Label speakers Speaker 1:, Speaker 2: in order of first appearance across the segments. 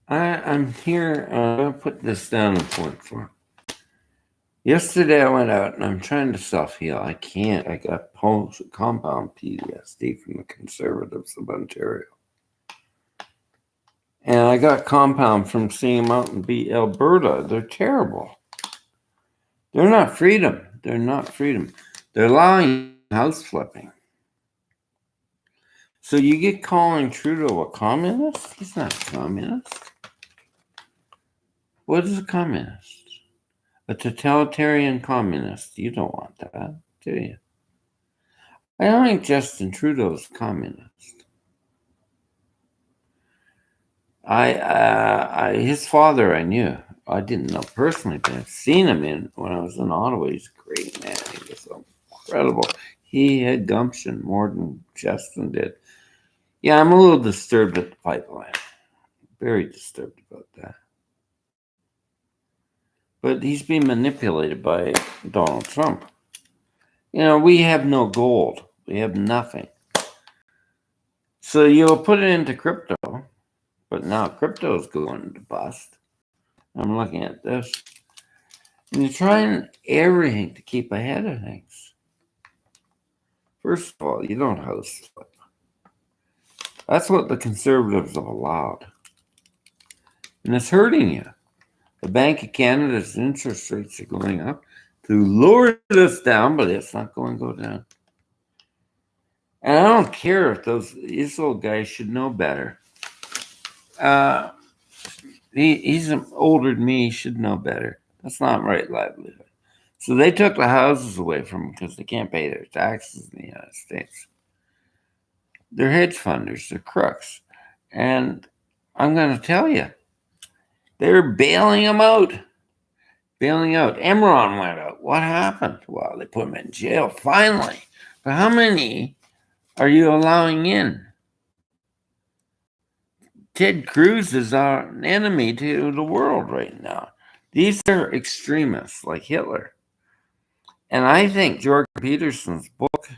Speaker 1: I'm here. I'm going to put this down in point form. Yesterday I went out and I'm trying to self-heal. I can't. I got compound PTSD from the Conservatives of Ontario. And I got compound from seeing them out in Alberta. They're terrible. They're not freedom. They're not freedom. They're allowing house flipping. So you get calling Trudeau a communist? He's not a communist. What is a communist? A totalitarian communist. You don't want that, do you? I don't think Justin Trudeau's communist. His father I knew. I didn't know personally, but I've seen him when I was in Ottawa. He's a great man. He was incredible. He had gumption more than Justin did. Yeah, I'm a little disturbed at the pipeline. Very disturbed about that. But he's being manipulated by Donald Trump. You know, we have no gold. We have nothing. So you'll put it into crypto, but now crypto is going to bust. I'm looking at this. And you're trying everything to keep ahead of things. First of all, you don't house flip. That's what the Conservatives have allowed. And it's hurting you. The Bank of Canada's interest rates are going up to lower this down, but it's not going to go down. And I don't care if these little guys should know better. He's older than me. He should know better. That's not right livelihood. So they took the houses away from them because they can't pay their taxes in the United States. They're hedge funders. They're crooks. And I'm going to tell you, they're bailing them out. Bailing out. Enron went out. What happened? Well, they put him in jail finally. But how many are you allowing in? Ted Cruz is an enemy to the world right now. These are extremists like Hitler. And I think Jordan Peterson's book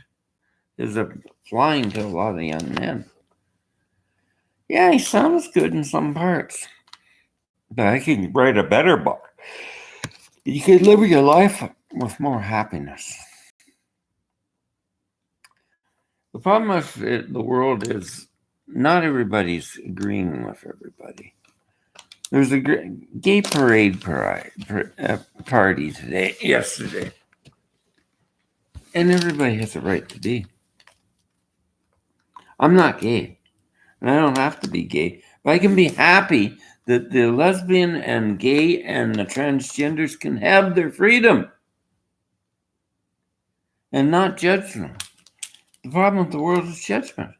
Speaker 1: is applying to a lot of young men. Yeah, he sounds good in some parts. But I can write a better book. You could live your life with more happiness. The problem with the world is not everybody's agreeing with everybody. There's a gay parade party yesterday. And everybody has a right to be. I'm not gay. And I don't have to be gay. But I can be happy that the lesbian and gay and the transgenders can have their freedom. And not judge them. The problem with the world is judgment.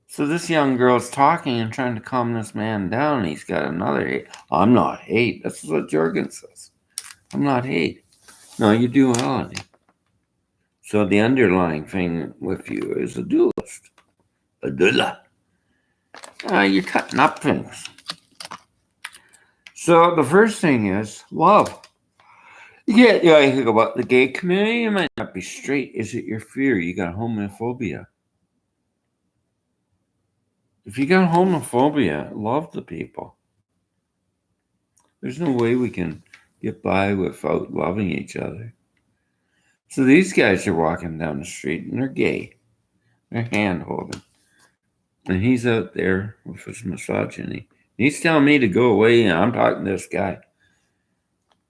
Speaker 1: So this young girl's talking and trying to calm this man down. And he's got another hate. I'm not hate. That's what Jorgen says. I'm not hate. No, you're duality. So the underlying thing with you is a dualist. A doula. You're cutting up things. So the first thing is love. You think about the gay community. You might not be straight. Is it your fear? You got homophobia. If you got homophobia, love the people. There's no way we can get by without loving each other. So these guys are walking down the street and they're gay. They're hand holding. And he's out there with his misogyny. He's telling me to go away and I'm talking to this guy.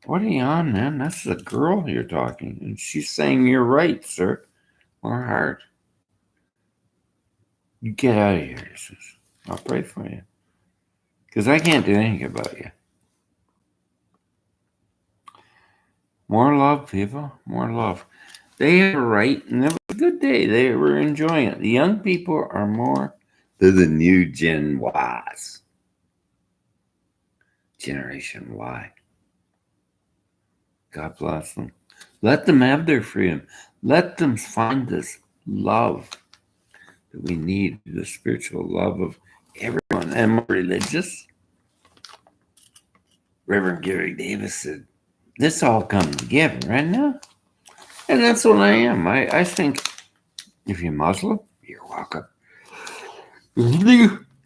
Speaker 1: What are you on, man? That's the girl you're talking. And she's saying, you're right, sir. Or hard. You get out of here, he says. I'll pray for you. Because I can't do anything about you. More love, people. More love. They have a right, and it was a good day. They were enjoying it. The young people are more to the new Gen Ys. Generation Y. God bless them. Let them have their freedom. Let them find this love that we need, the spiritual love of everyone. And more religious. Reverend Gary Davis said, this all comes together right now. And that's what I am. I think if you're Muslim, you're welcome.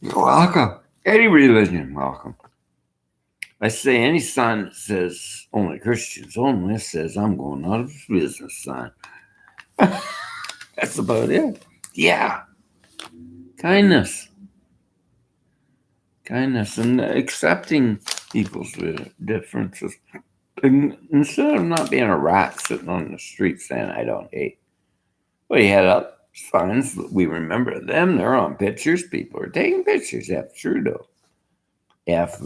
Speaker 1: You're welcome. Any religion, welcome. I say any sign that says only Christians only says I'm going out of business sign. That's about it. Yeah. Kindness. Kindness and accepting people's differences. And instead of not being a rat sitting on the street saying, I don't hate. Well, you had up signs. We remember them. They're on pictures. People are taking pictures. F Trudeau. F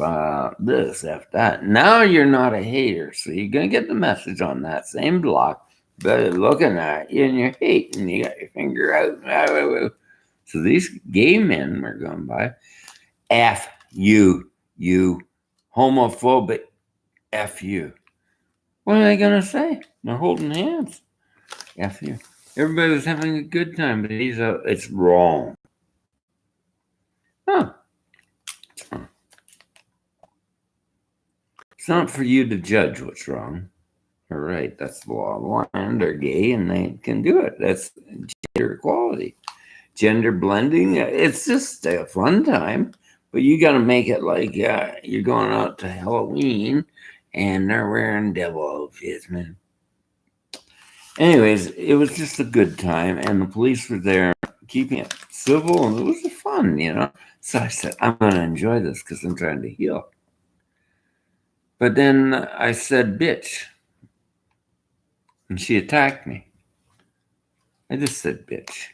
Speaker 1: this, F that. Now you're not a hater. So you're going to get the message on that same block. But looking at you and you're hating. You got your finger out. So these gay men were going by. F you, homophobic, F you. What are they going to say? They're holding hands. F you. Everybody was having a good time, but it's wrong. Huh. It's not for you to judge what's wrong. All right, that's the law of the land. They're gay and they can do it. That's gender equality. Gender blending, it's just a fun time, but you got to make it like you're going out to Halloween and they're wearing devil outfits, man. Anyways, it was just a good time, and the police were there keeping it civil, and it was fun, So I said, I'm going to enjoy this because I'm trying to heal. But then I said, bitch, and she attacked me. I just said, bitch.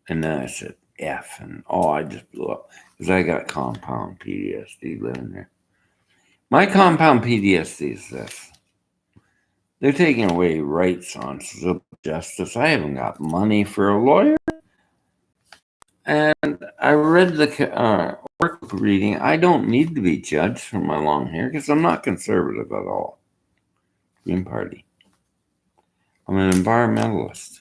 Speaker 1: And then I said, F, and I just blew up because I got compound PTSD living there. My compound PTSD is this. They're taking away rights on civil justice. I haven't got money for a lawyer. And I read the workbook reading. I don't need to be judged for my long hair because I'm not conservative at all. Green Party. I'm an environmentalist.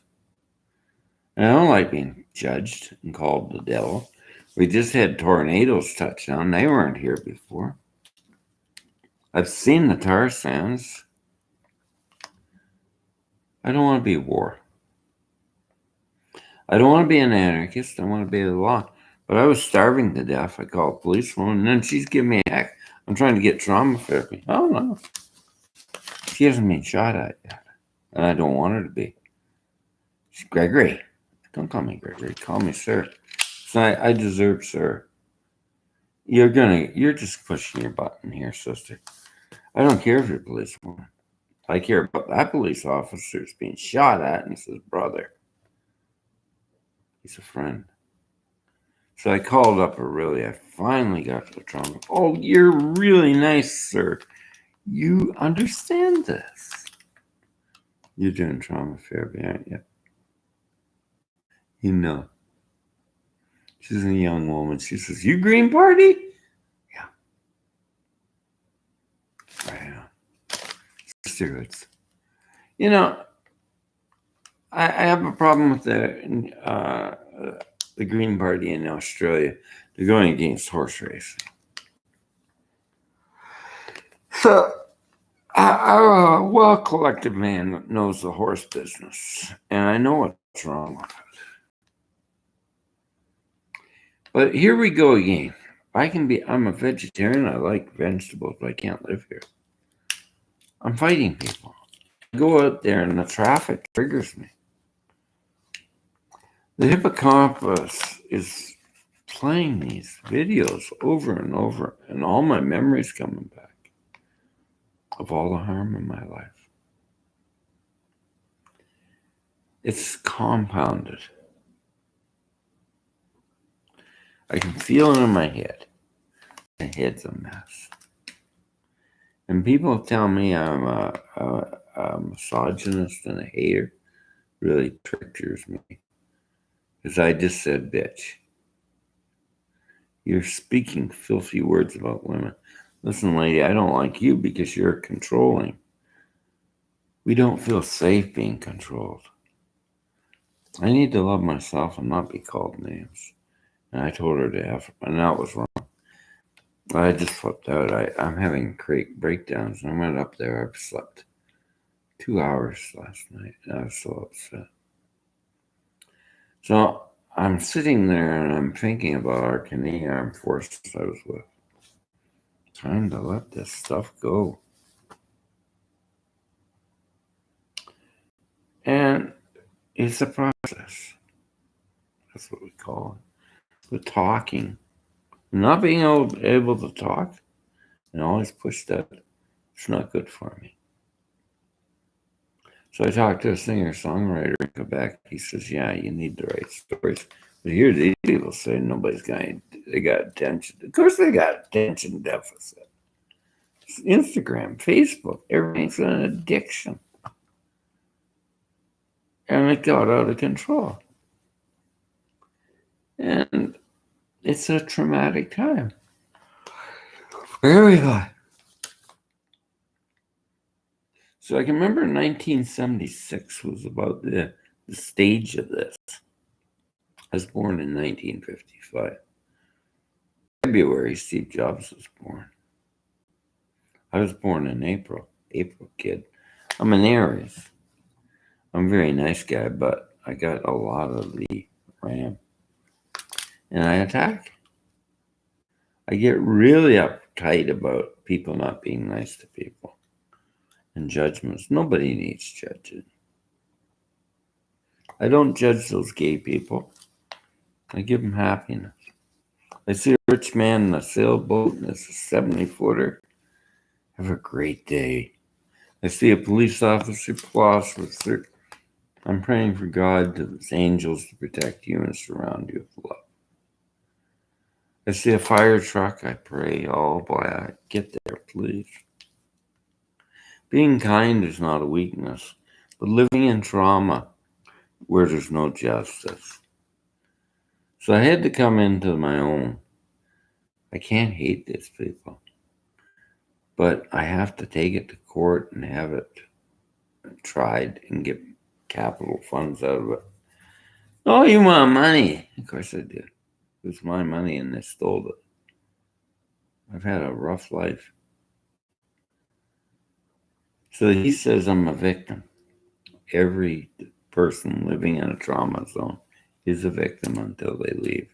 Speaker 1: And I don't like being judged and called the devil. We just had tornadoes touch down. They weren't here before. I've seen the tar sands. I don't want to be a war. I don't want to be an anarchist. I want to be the law. But I was starving to death. I called a policewoman, and then she's giving me a heck. I'm trying to get trauma therapy. Oh, no. She hasn't been shot at yet. And I don't want her to be. She's Gregory. Don't call me Gregory. Call me sir. So I deserve sir. You're just pushing your button here, sister. I don't care if you're a policewoman. I care about that police officer that's being shot at, and it's his brother. He's a friend. So I called up I finally got to the trauma. Oh, you're really nice, sir. You understand this. You're doing trauma therapy, aren't you? You know. She's a young woman. She says, you Green Party? Yeah. Right on. Steroids. I have a problem with the Green Party in Australia. They're going against horse racing. So, a well-collected man that knows the horse business, and I know what's wrong with it. But here we go again. I'm a vegetarian. I like vegetables, but I can't live here. I'm fighting people. I go out there and the traffic triggers me. The hippocampus is playing these videos over and over, and all my memories coming back of all the harm in my life. It's compounded. I can feel it in my head. My head's a mess. And people tell me I'm a misogynist and a hater. Really triggers me. Because I just said, bitch. You're speaking filthy words about women. Listen, lady, I don't like you because you're controlling. We don't feel safe being controlled. I need to love myself and not be called names. And I told her to F, and that was wrong. I just flipped out. I'm having breakdowns, and I went up there. I've slept 2 hours last night, and I was so upset. So I'm sitting there and I'm thinking about our Canadian Armed Forces I was with. Trying to let this stuff go. And it's a process. That's what we call it. The talking. Not being able to talk and always push that, it's not good for me. So I talked to a singer-songwriter in Quebec. He says, yeah, you need to write stories. But here these people say they got attention. Of course they got attention deficit. Instagram, Facebook, everything's an addiction. And it got out of control. And it's a traumatic time for everybody. So I can remember 1976 was about the stage of this. I was born in 1955. February, Steve Jobs was born. I was born in April kid. I'm an Aries. I'm a very nice guy, but I got a lot of the RAM. And I attack. I get really uptight about people not being nice to people and judgments. Nobody needs judging. I don't judge those gay people. I give them happiness. I see a rich man in a sailboat and it's a 70-footer. Have a great day. I see a police officer plus with their. I'm praying for God to his angels to protect you and surround you with love. I see a fire truck. I pray, oh boy, get there, please. Being kind is not a weakness, but living in trauma where there's no justice. So I had to come into my own. I can't hate these people, but I have to take it to court and have it tried and get capital funds out of it. Oh, you want money? Of course I did. It was my money and they stole it. I've had a rough life. So he says I'm a victim. Every person living in a trauma zone is a victim until they leave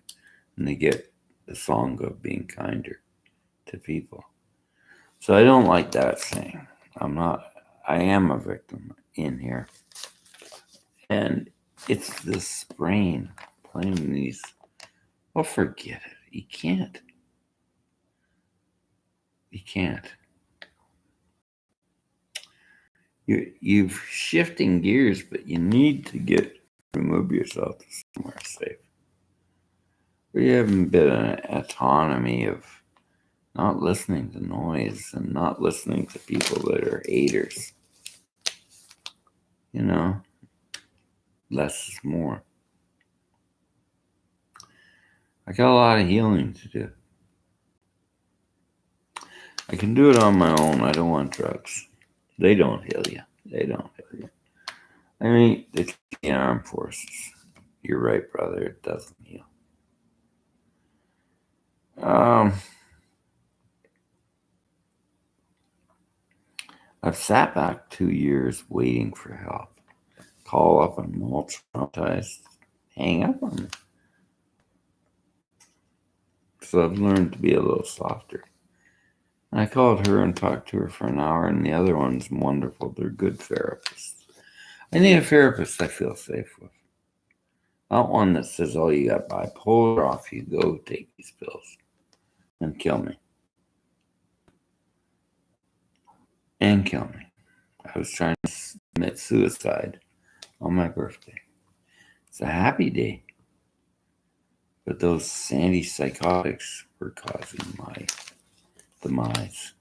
Speaker 1: and they get the song of being kinder to people. So I don't like that saying. I am a victim in here. And it's this brain playing these. Well, forget it. You can't. You can't. You're shifting gears, but you need to remove yourself to somewhere safe. Where you have a bit of autonomy of not listening to noise and not listening to people that are haters. You know, less is more. I got a lot of healing to do. I can do it on my own. I don't want drugs. They don't heal you. They don't heal you. I mean, the Canadian Armed Forces. You're right, brother. It doesn't heal. I've sat back 2 years waiting for help. Call up and I'm all traumatized. Hang up on me. So I've learned to be a little softer. And I called her and talked to her for an hour, and the other one's wonderful. They're good therapists. I need a therapist I feel safe with. Not one that says, oh, you got bipolar, off you go, take these pills and kill me. And kill me. I was trying to commit suicide on my birthday. It's a happy day. But those antipsychotics were causing my demise.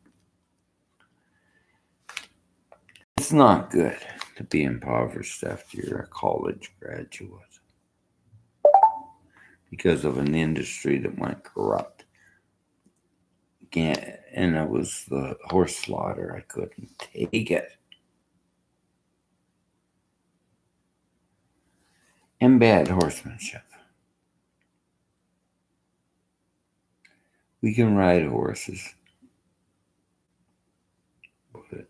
Speaker 1: It's not good to be impoverished after you're a college graduate because of an industry that went corrupt. And it was the horse slaughter. I couldn't take it. And bad horsemanship. We can ride horses, but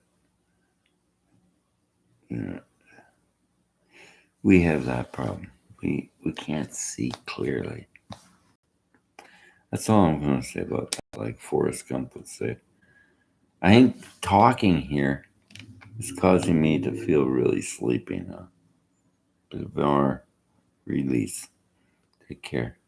Speaker 1: we have that problem. we can't see clearly. That's all I'm going to say about that. Like Forrest Gump would say, I think talking here is causing me to feel really sleepy now. A bit of our release. Take care.